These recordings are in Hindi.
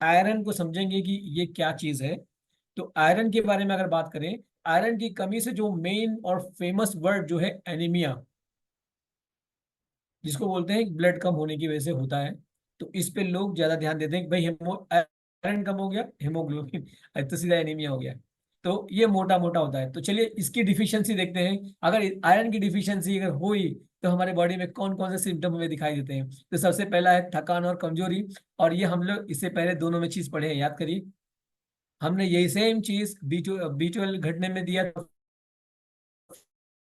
आयरन को समझेंगे कि ये क्या चीज है। तो आयरन के बारे में अगर बात करें, आयरन की कमी से जो मेन और फेमस वर्ड जो है एनीमिया, जिसको बोलते हैं ब्लड कम होने की वजह से होता है। तो इस पे लोग ज्यादा ध्यान देते हैं कि भाई हेमो आयरन कम हो गया, हेमोग्लोबिन तो सीधा एनीमिया हो गया। तो ये मोटा मोटा होता है। तो चलिए इसकी डिफिशियंसी देखते हैं। अगर आयरन की डिफिशियंसी अगर हुई तो हमारे बॉडी में कौन कौन से सिम्टम हमें दिखाई देते हैं। तो सबसे पहला है थकान और कमजोरी। और ये हम लोग इससे पहले दोनों में चीज पढ़े हैं, याद करिए। हमने यही सेम चीज B12 घटने में दिया।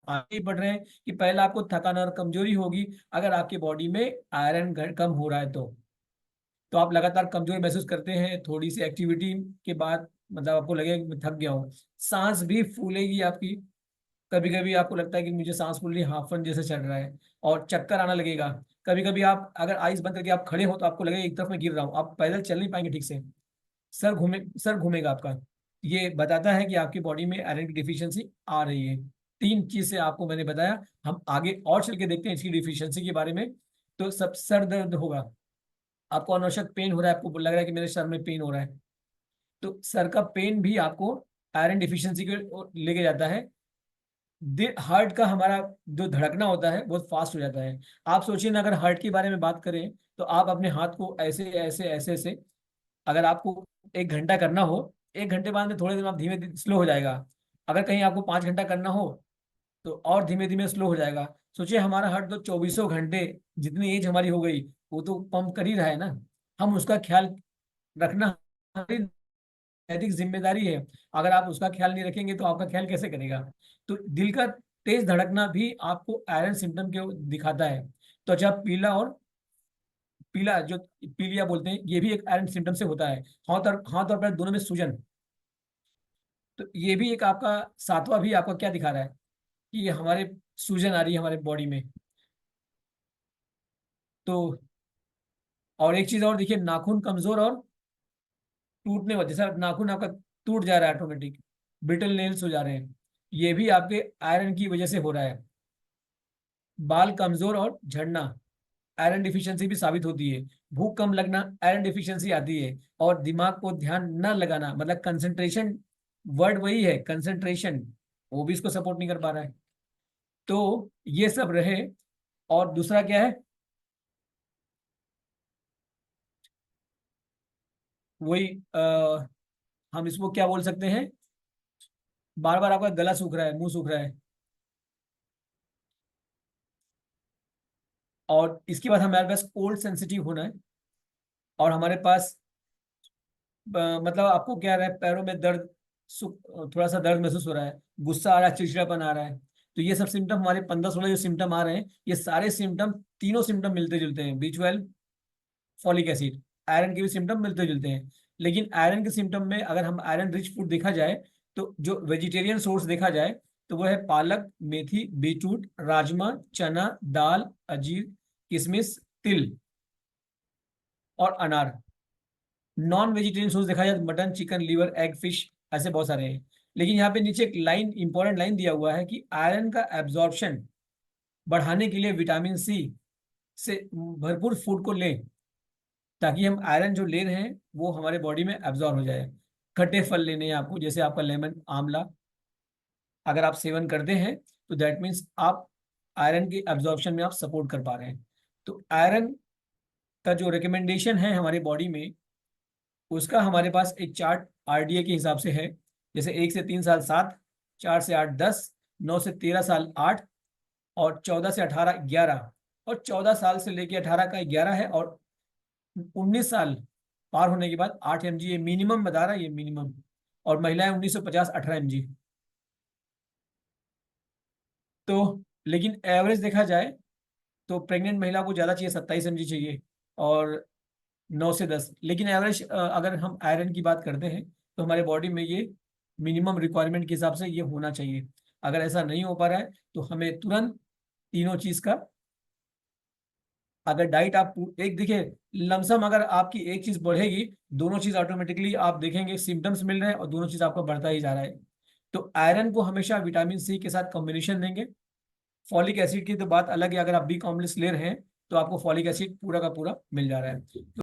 आगे बढ़ रहे हैं कि पहला आपको थकान और कमजोरी होगी अगर आपकी बॉडी में आयरन कम हो रहा है। तो आप लगातार कमजोरी महसूस करते हैं थोड़ी सी एक्टिविटी के बाद, मतलब आपको लगेगा कि मैं थक गया हूँ। सांस भी फूलेगी आपकी। कभी कभी आपको लगता है कि मुझे सांस फूल रही, हाफन जैसे चल रहा है। और चक्कर आना लगेगा। कभी कभी आप अगर आइस बंद करके आप खड़े हो तो आपको लगेगा एक तरफ मैं गिर रहा हूँ, आप पैदल चल नहीं पाएंगे ठीक से। सर घूमेगा आपका। ये बताता है कि आपकी बॉडी में आयरन की डिफिशियंसी आ रही है। तीन चीज से आपको मैंने बताया। हम आगे और चल के देखते हैं इसकी डिफिशियंसी के बारे में। तो सब सर दर्द होगा, आपको अनावश्यक पेन हो रहा है, आपको लग रहा है कि मेरे सर में पेन हो रहा है। तो सर का पेन भी आपको आयरन डिफिशियंसी के ओर लेके जाता है। हार्ट का हमारा जो धड़कना होता है बहुत फास्ट हो जाता है। आप सोचिए ना, अगर हार्ट के बारे में बात करें तो आप अपने हाथ को ऐसे ऐसे ऐसे ऐसे, अगर आपको 1 घंटा करना हो, 1 घंटे बाद में थोड़े दिन आप धीमे धीमे स्लो हो जाएगा। अगर कहीं आपको 5 घंटा करना हो तो और धीमे धीमे स्लो हो जाएगा। सोचिए हमारा हार्ट तो चौबीसों घंटे, जितनी एज हमारी हो गई, वो तो पंप कर ही रहा है ना। हम उसका ख्याल रखना हमारी नैतिक जिम्मेदारी है। अगर आप उसका ख्याल नहीं रखेंगे तो आपका ख्याल कैसे करेगा। तो दिल का तेज धड़कना भी आपको आयरन सिम्टम के दिखाता है। त्वचा पीला और पीला जो पीलिया बोलते हैं, ये भी एक आयरन सिम्टम से होता है। हाथ और पैर दोनों में सूजन। तो ये भी एक आपका सातवां भी आपका क्या दिखा रहा है कि ये हमारे सूजन आ रही है हमारे बॉडी में। तो और एक चीज और देखिए, नाखून कमजोर और टूटने वाले, जैसा नाखून आपका टूट जा रहा है ऑटोमेटिक, ब्रिटल नेल्स हो जा रहे हैं, ये भी आपके आयरन की वजह से हो रहा है। बाल कमजोर और झड़ना आयरन डिफिशियंसी भी साबित होती है। भूख कम लगना आयरन डिफिशियंसी आती है। और दिमाग को ध्यान न लगाना, मतलब कंसंट्रेशन, वर्ड वही है कंसंट्रेशन, वो भी इसको सपोर्ट नहीं कर पा रहा है। तो ये सब रहे। और दूसरा क्या है, वही हम इसको क्या बोल सकते हैं, बार बार आपका गला सूख रहा है, मुंह सूख रहा है। और इसके बाद हमारे पास कोल्ड सेंसिटिव होना है। और हमारे पास मतलब आपको क्या रहा है, पैरों में दर्द, थोड़ा सा दर्द महसूस हो रहा है, गुस्सा आ रहा है, चिड़चिड़ापन आ रहा है। तो ये सब सिम्टम हमारे 15-16 जो सिम्टम आ रहे हैं, ये सारे सिम्टम, तीनों सिम्टम मिलते जुलते हैं। B12, फॉलिक एसिड, आयरन के भी सिम्टम मिलते जुलते हैं। लेकिन आयरन के सिम्टम में अगर हम आयरन रिच फूड देखा जाए, तो जो वेजिटेरियन सोर्स देखा जाए तो वो है पालक, मेथी, बीटरूट, राजमा, चना, दाल, अंजीर, किशमिश, तिल और अनार। नॉन वेजिटेरियन सोर्स देखा जाए तो mutton, chicken, liver, egg, fish, ऐसे बहुत सारे हैं। लेकिन यहाँ पे नीचे एक लाइन, इंपॉर्टेंट लाइन दिया हुआ है कि आयरन का एब्जॉर्प्शन बढ़ाने के लिए विटामिन सी से भरपूर फूड को लें, ताकि हम आयरन जो ले रहे हैं वो हमारे बॉडी में एब्जॉर्ब हो जाए। खट्टे फल लेने हैं आपको, जैसे आपका लेमन, आंवला, अगर आप सेवन करते हैं तो दैट मीन्स आप आयरन के एब्जॉर्प्शन में आप सपोर्ट कर पा रहे हैं। तो आयरन का जो रिकमेंडेशन है हमारी बॉडी में, उसका हमारे पास एक चार्ट RDA के हिसाब से है। जैसे 1 से 3 साल 7, 4 से 8 10, 9 से 13 साल 8, और 14 से 18 11, और 14 साल से लेके 18 का 11 है, और 19 साल पार होने के बाद 8 mg, ये मिनिमम बता रहा है, ये मिनिमम। और महिलाएं 1950 18 mg। तो लेकिन एवरेज देखा जाए तो प्रेग्नेंट महिला को ज़्यादा चाहिए, 27 mg चाहिए, और 9 से 10। लेकिन एवरेज अगर हम आयरन की बात करते हैं तो हमारे बॉडी में ये मिनिमम रिक्वायरमेंट के हिसाब से ये होना चाहिए। अगर ऐसा नहीं हो पा रहा है तो हमें तुरंत तीनों चीज का, अगर डाइट आप एक देखिए, लमसम अगर आपकी एक चीज बढ़ेगी, दोनों चीज ऑटोमेटिकली आप देखेंगे सिम्टम्स मिल रहे हैं और दोनों चीज आपका बढ़ता ही जा रहा है। तो आयरन को हमेशा विटामिन सी के साथ कॉम्बिनेशन देंगे। फॉलिक एसिड की तो बात अलग है, अगर आप B कॉम्प्लेक्स ले रहे हैं तो आपको फॉलिक एसिड पूरा का पूरा मिल जा रहा है। तो